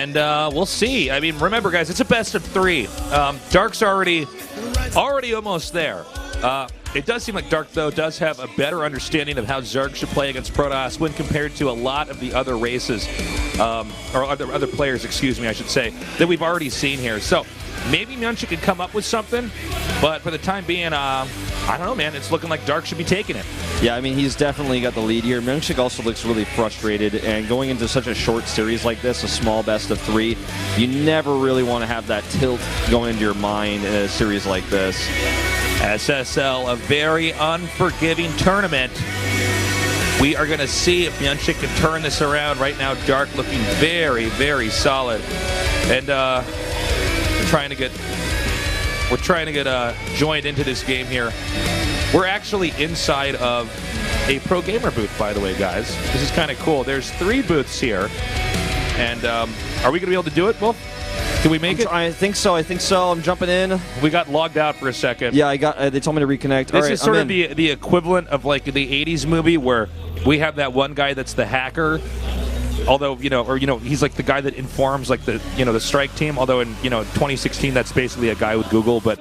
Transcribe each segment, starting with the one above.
And we'll see. I mean, remember, guys, it's a best of 3. Dark's already almost there. It does seem like Dark, though, does have a better understanding of how Zerg should play against Protoss when compared to a lot of the other races, or other players, excuse me, I should say, that we've already seen here. So maybe MyuNgSiK could come up with something, but for the time being, I don't know, man. It's looking like Dark should be taking it. Yeah, I mean, he's definitely got the lead here. MyuNgSiK also looks really frustrated, and going into such a short series like this, a small best of 3, you never really want to have that tilt going into your mind in a series like this. SSL, a very unforgiving tournament. We are going to see if MyuNgSiK can turn this around. Right now, Dark looking very, very solid. And we're trying to get joined into this game here. We're actually inside of a pro gamer booth, by the way, guys. This is kind of cool. There's 3 booths here. And are we going to be able to do it, Wolf? Did we make it? I think so. I'm jumping in. We got logged out for a second. Yeah, they told me to reconnect. This is sort of the equivalent of like the 80s movie where we have that one guy that's the hacker. Although, he's like the guy that informs like the strike team. Although in, 2016, that's basically a guy with Google. But,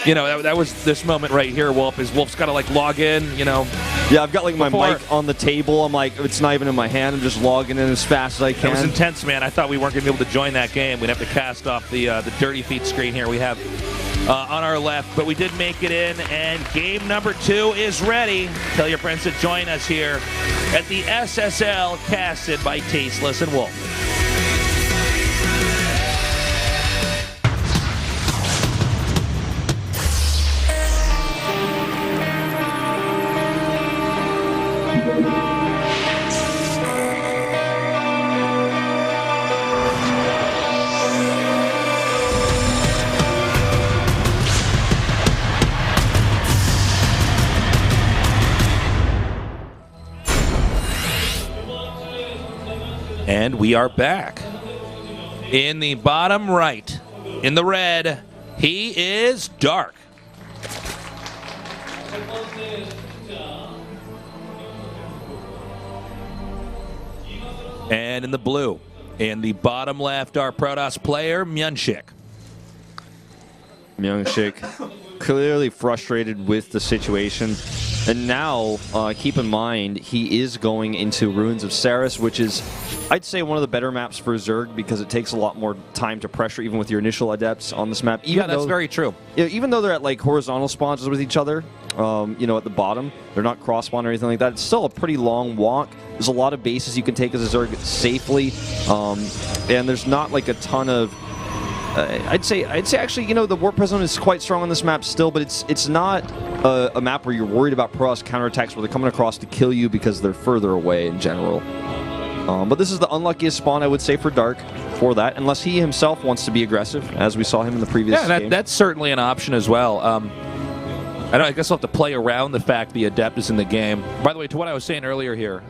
that was this moment right here, Wolf, is Wolf's got to like log in, Yeah, I've got like my mic on the table. I'm like, it's not even in my hand. I'm just logging in as fast as I can. It was intense, man. I thought we weren't going to be able to join that game. We'd have to cast off the dirty feet screen here we have on our left. But we did make it in, and game number 2 is ready. Tell your friends to join us here at the SSL casted by Tasteless and Wolf. And we are back. In the bottom right, in the red, he is Dark. And in the blue, in the bottom left, our Protoss player, MyuNgSiK. MyuNgSiK clearly frustrated with the situation. And now, keep in mind, he is going into Ruins of Saris, which is, I'd say, one of the better maps for Zerg because it takes a lot more time to pressure, even with your initial adepts on this map. Yeah, that's very true. Even though they're at like horizontal spawns with each other, at the bottom, they're not cross spawn or anything like that. It's still a pretty long walk. There's a lot of bases you can take as a Zerg safely, and there's not like a ton of. I'd say actually, the warp presence is quite strong on this map still, but it's not a map where you're worried about Protoss counterattacks where they're coming across to kill you because they're further away in general. But this is the unluckiest spawn, I would say, for Dark for that, unless he himself wants to be aggressive, as we saw him in the previous game. That's certainly an option as well. I guess I'll have to play around the fact the Adept is in the game. By the way, to what I was saying earlier here,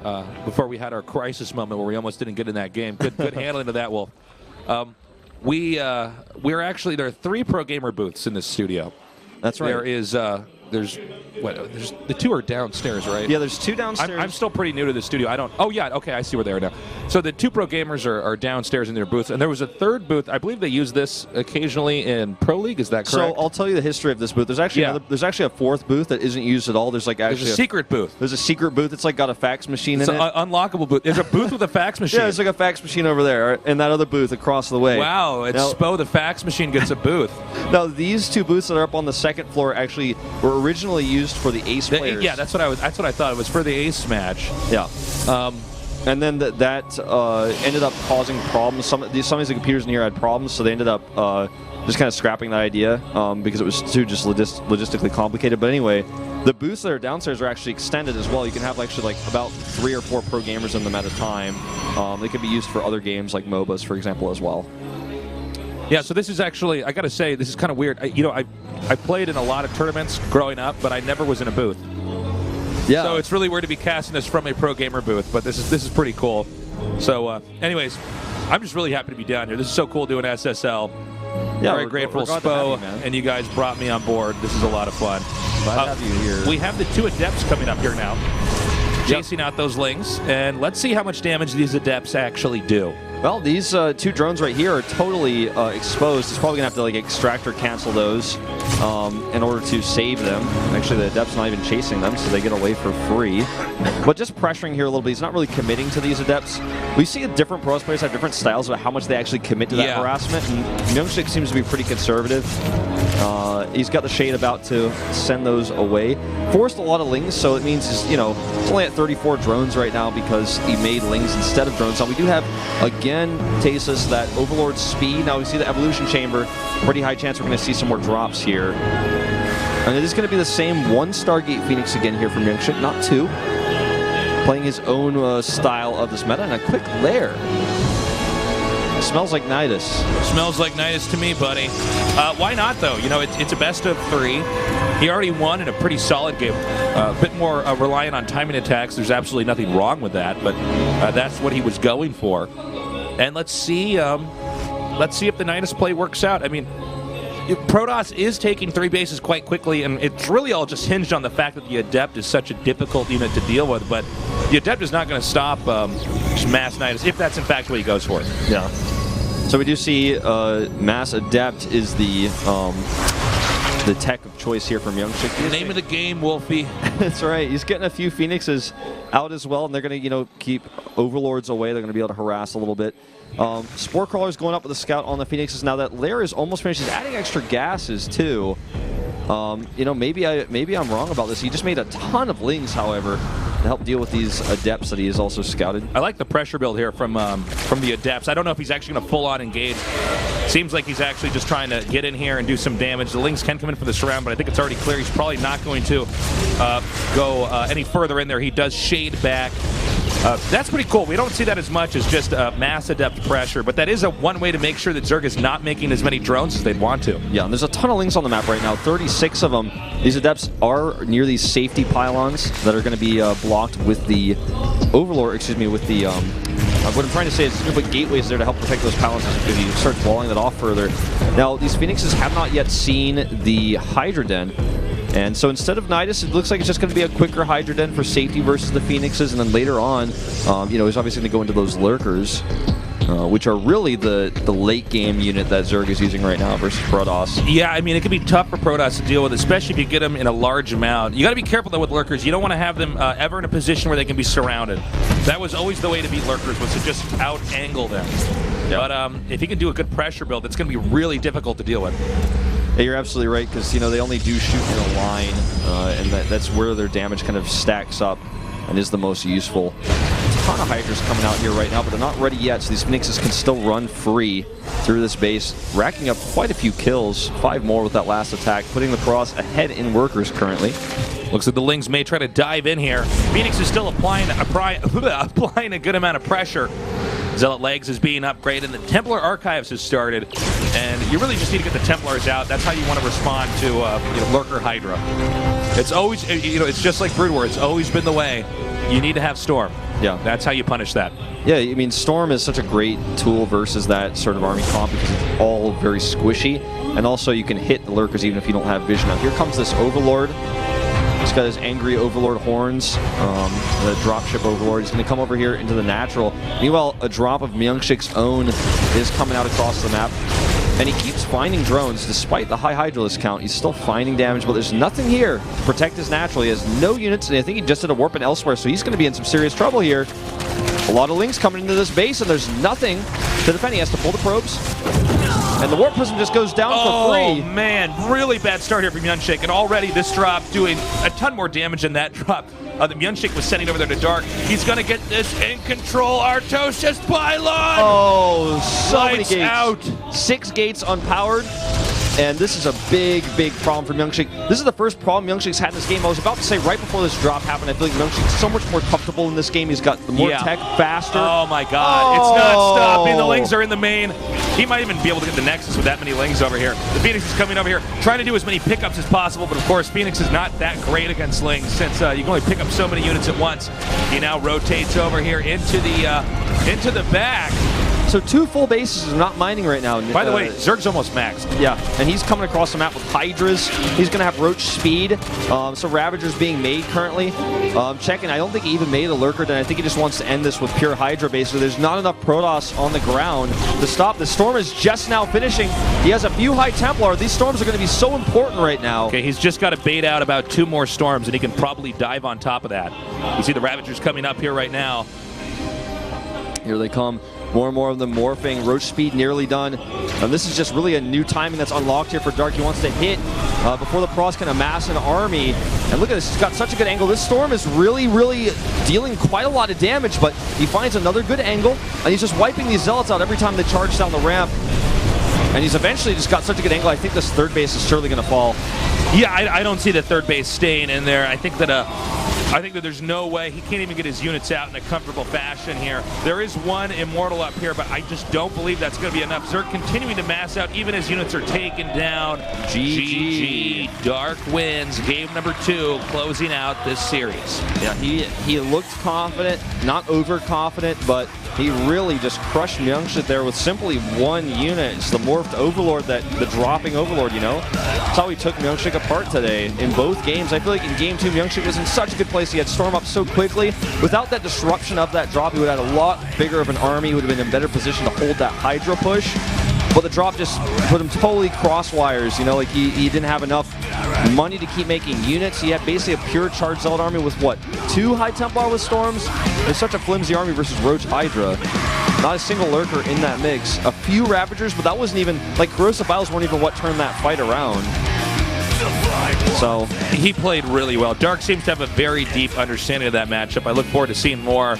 before we had our crisis moment where we almost didn't get in that game, good handling of that, Wolf. We're actually, there are 3 pro gamer booths in this studio. That's right. There is there's the 2 are downstairs, right? Yeah, there's 2 downstairs. I'm still pretty new to the studio. Oh yeah, okay, I see where they are now. So the 2 pro gamers are downstairs in their booths, and there was a 3rd booth. I believe they use this occasionally in Pro League. Is that correct? So I'll tell you the history of this booth. There's actually there's actually a 4th booth that isn't used at all. There's like actually a secret booth. There's a secret booth. It's like got a fax machine in it. It's an unlockable booth. There's a booth with a fax machine. Yeah, there's like a fax machine over there, and that other booth across the way. Wow, Spo, the fax machine gets a booth. Now these 2 booths that are up on the 2nd floor actually were originally used for the ace players. Yeah, that's what I thought. It was for the ace match. Yeah. And then that ended up causing problems. Some of these computers in here had problems, so they ended up just kind of scrapping that idea because it was too just logistically complicated. But anyway, the booths that are downstairs are actually extended as well. You can have actually like about 3 or 4 pro gamers in them at a time. They could be used for other games like MOBAs, for example, as well. Yeah, so this is actually, I got to say, this is kind of weird. I played in a lot of tournaments growing up, but I never was in a booth. Yeah. So it's really weird to be casting this from a pro gamer booth, but this is pretty cool. So, anyways, I'm just really happy to be down here. This is so cool doing SSL. Yeah, very grateful, Spo, and you guys brought me on board. This is a lot of fun. Glad to have you here. We have the 2 Adepts coming up here now, chasing out those lings, and let's see how much damage these Adepts actually do. Well, these 2 drones right here are totally exposed. He's probably going to have to like extract or cancel those in order to save them. Actually, the Adept's not even chasing them, so they get away for free. But just pressuring here a little bit. He's not really committing to these Adepts. We see different Pro players have different styles about how much they actually commit to that harassment. And MyuNgSiK seems to be pretty conservative. He's got the Shade about to send those away. Forced a lot of Lings, so it means he's, he's only at 34 drones right now because he made Lings instead of drones. Now we do have, again, Tasis, that Overlord speed. Now we see the Evolution Chamber. Pretty high chance we're going to see some more drops here. And it is going to be the same 1 Stargate Phoenix again here from MyuNgSiK, not 2. Playing his own style of this meta, and a quick lair. Smells like Nidus. Smells like Nidus to me, buddy. Why not, though? It's a best of 3. He already won in a pretty solid game. A bit more reliant on timing attacks. There's absolutely nothing wrong with that, but that's what he was going for. And let's see if the Nidus play works out. I mean, Protoss is taking 3 bases quite quickly, and it's really all just hinged on the fact that the Adept is such a difficult unit to deal with, but the Adept is not going to stop Mass Nidus, if that's in fact what he goes for. Yeah. So we do see Mass Adept is the tech of choice here from MyuNgSiK. Name of the game, Wolfie. That's right. He's getting a few Phoenixes out as well, and they're going to, keep Overlords away. They're going to be able to harass a little bit. Spore Crawler's going up with a Scout on the Phoenixes. Now that lair is almost finished. He's adding extra gases, too. Maybe I'm wrong about this. He just made a ton of Lings, however, to help deal with these Adepts that he has also scouted. I like the pressure build here from the Adepts. I don't know if he's actually going to full-on engage. Seems like he's actually just trying to get in here and do some damage. The Lings can come in for the surround, but I think it's already clear he's probably not going to go any further in there. He does shade back. That's pretty cool. We don't see that as much as just Mass Adept pressure, but that is one way to make sure that Zerg is not making as many drones as they'd want to. Yeah, and there's a ton of Lings on the map right now, 36 of them. These Adepts are near these safety pylons that are going to be blocked with the Overlord, with the... what I'm trying to say is going to put gateways there to help protect those pylons if you start walling that off further. Now, these Phoenixes have not yet seen the Hydra Den. And so instead of Nidus, it looks like it's just going to be a quicker Hydra Den for safety versus the Phoenixes. And then later on, he's obviously going to go into those Lurkers, which are really the late game unit that Zerg is using right now versus Protoss. Yeah, I mean, it can be tough for Protoss to deal with, especially if you get them in a large amount. You got to be careful, though, with Lurkers. You don't want to have them ever in a position where they can be surrounded. That was always the way to beat Lurkers, was to just out-angle them. Yep. But if you can do a good pressure build, it's going to be really difficult to deal with. Yeah, you're absolutely right, because they only do shoot in a line, and that's where their damage kind of stacks up and is the most useful. A ton of Hydras coming out here right now, but they're not ready yet, so these Phoenixes can still run free through this base, racking up quite a few kills, 5 more with that last attack, putting the Protoss ahead in workers currently. Looks like the Lings may try to dive in here. Phoenix is still applying a good amount of pressure. Zealot Legs is being upgraded, and the Templar Archives has started, and you really just need to get the Templars out. That's how you want to respond to Lurker Hydra. It's always, it's just like Brood War. It's always been the way. You need to have Storm. Yeah. That's how you punish that. Yeah, I mean, Storm is such a great tool versus that sort of army comp because it's all very squishy, and also you can hit the Lurkers even if you don't have vision. Now here comes this Overlord. He's got his angry Overlord horns, the dropship Overlord. He's going to come over here into the natural. Meanwhile, a drop of MyuNgSiK's own is coming out across the map. And he keeps finding drones. Despite the high Hydralisk count, he's still finding damage, but there's nothing here to protect his natural. He has no units, and I think he just did a warp in elsewhere, so he's going to be in some serious trouble here. A lot of Lings coming into this base, and there's nothing to defend. He has to pull the probes. And the Warp Prism just goes down for free. Oh, man. Really bad start here from MyuNgSiK. And already this drop doing a ton more damage than that drop that MyuNgSiK was sending over there to Dark. He's going to get this in control. Artosis Pylon! Oh, so many gates. Out. 6 gates unpowered. And this is a big, big problem for MyuNgSiK. This is the first problem MyuNgSiK's had in this game. I was about to say right before this drop happened, I feel like MyuNgSiK's so much more comfortable in this game. He's got the more tech, faster. Oh my god, It's not stopping. The Lings are in the main. He might even be able to get the Nexus with that many Lings over here. The Phoenix is coming over here, trying to do as many pickups as possible, but of course Phoenix is not that great against Lings since you can only pick up so many units at once. He now rotates over here into the back. So 2 full bases is not mining right now. By the way, Zerg's almost maxed. Yeah, and he's coming across the map with Hydras. He's going to have Roach speed. So Ravager's being made currently. Checking, I don't think he even made a Lurker, then I think he just wants to end this with pure Hydra basically. There's not enough Protoss on the ground to stop. The Storm is just now finishing. He has a few High Templar. These Storms are going to be so important right now. Okay, he's just got to bait out about 2 more Storms, and he can probably dive on top of that. You see the Ravagers coming up here right now. Here they come. More and more of them morphing. Roach speed nearly done. And this is just really a new timing that's unlocked here for Dark. He wants to hit before the Protoss can amass an army. And look at this. He's got such a good angle. This Storm is really, really dealing quite a lot of damage, but he finds another good angle, and he's just wiping these Zealots out every time they charge down the ramp. And he's eventually just got such a good angle. I think this 3rd base is surely going to fall. Yeah, I don't see the 3rd base staying in there. I think that there's no way. He can't even get his units out in a comfortable fashion here. There is 1 Immortal up here, but I just don't believe that's going to be enough. Zerg continuing to mass out even as units are taken down. GG. Dark wins game number 2, closing out this series. Yeah, he looked confident, not overconfident, but he really just crushed MyuNgSiK there with simply 1 unit. It's the morphed Overlord, the dropping Overlord, you know? That's how he took MyuNgSiK apart today in both games. I feel like in game 2, MyuNgSiK was in such a good place. He had Storm up so quickly. Without that disruption of that drop, he would have had a lot bigger of an army. He would have been in a better position to hold that Hydra push. But the drop just put him totally crosswires, you know, like he didn't have enough money to keep making units. He had basically a pure charge Zealot army with, what, 2 High Templar with Storms? It's such a flimsy army versus Roach Hydra. Not a single Lurker in that mix. A few Ravagers, but that wasn't even, like, Corrosive Vials weren't even what turned that fight around. So he played really well. Dark seems to have a very deep understanding of that matchup. I look forward to seeing more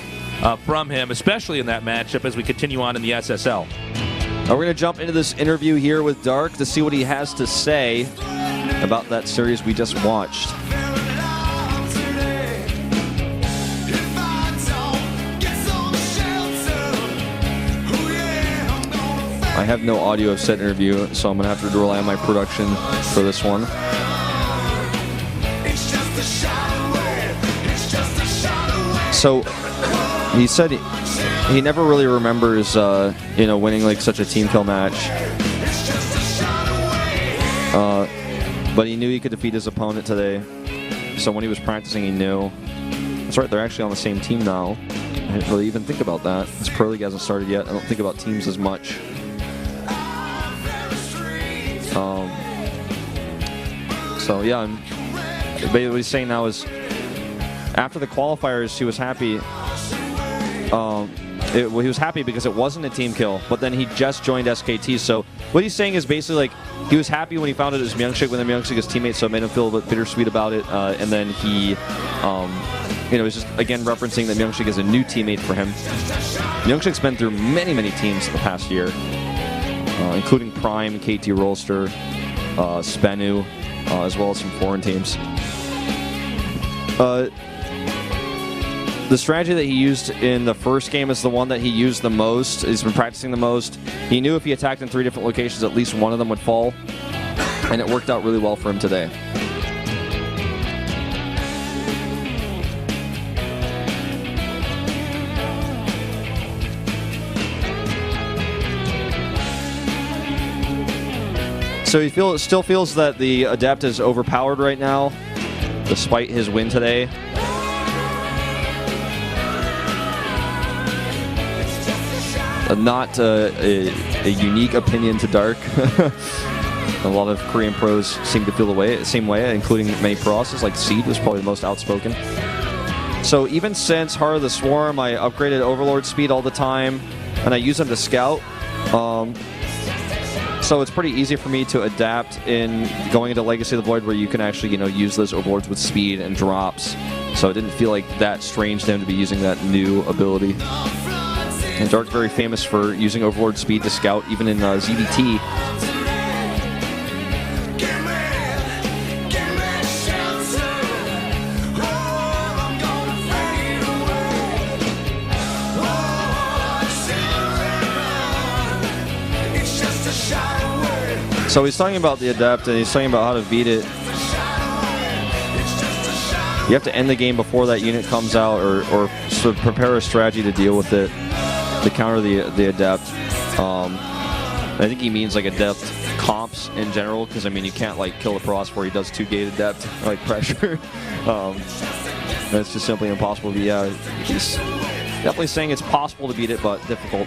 from him, especially in that matchup as we continue on in the SSL. We're going to jump into this interview here with Dark to see what he has to say about that series we just watched. I have no audio of said interview, so I'm going to have to rely on my production for this one. So he said he never really remembers, winning like such a team kill match. But he knew he could defeat his opponent today. So when he was practicing, he knew. That's right, they're actually on the same team now. I didn't really even think about that. This Pro League hasn't started yet. I don't think about teams as much. So yeah, what he's saying now is after the qualifiers, he was happy. He was happy because it wasn't a team kill, but then he just joined SKT. So what he's saying is basically like he was happy when he found out it was MyuNgSiK, when MyuNgSiK his teammate, so it made him feel a bit bittersweet about it. And then he, was just again referencing that MyuNgSiK is a new teammate for him. MyuNgSiK's been through many, many teams the past year, including Prime, KT Rolster, Spenu, as well as some foreign teams. The strategy that he used in the first game is the one that he used the most. He's been practicing the most. He knew if he attacked in 3 different locations, at least one of them would fall. And it worked out really well for him today. So he still feels that the Adept is overpowered right now, despite his win today. Not a unique opinion to Dark. A lot of Korean pros seem to feel the same way, including many pros. Like Seed was probably the most outspoken. So even since Heart of the Swarm, I upgraded Overlord speed all the time, and I use them to scout. So it's pretty easy for me to adapt in going into Legacy of the Void, where you can actually, use those Overlords with speed and drops. So it didn't feel like that strange to him to be using that new ability. And Dark's very famous for using Overlord speed to scout, even in ZVT. So he's talking about the Adept, and he's talking about how to beat it. You have to end the game before that unit comes out, or sort of prepare a strategy to deal with it. to counter the Adept. I think he means like Adept comps in general, because I mean you can't like kill the Protoss before he does 2-gate Adept like pressure. That's just simply impossible. But yeah, he's definitely saying it's possible to beat it, but difficult.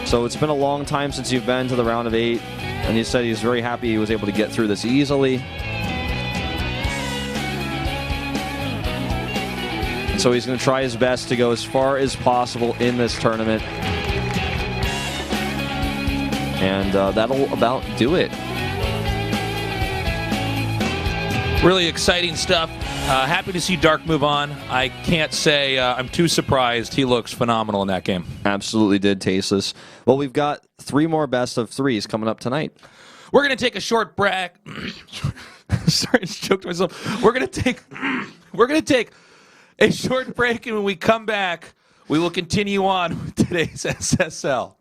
So it's been a long time since you've been to the round of 8, and he said he's very happy he was able to get through this easily. And so he's going to try his best to go as far as possible in this tournament. And that'll about do it. Really exciting stuff. Happy to see Dark move on. I can't say I'm too surprised. He looks phenomenal in that game. Absolutely did, Tasteless. Well, we've got 3 more best of 3s coming up tonight. We're going to take a short break. Sorry, I just choked myself. We're going to take a short break, and when we come back, we will continue on with today's SSL.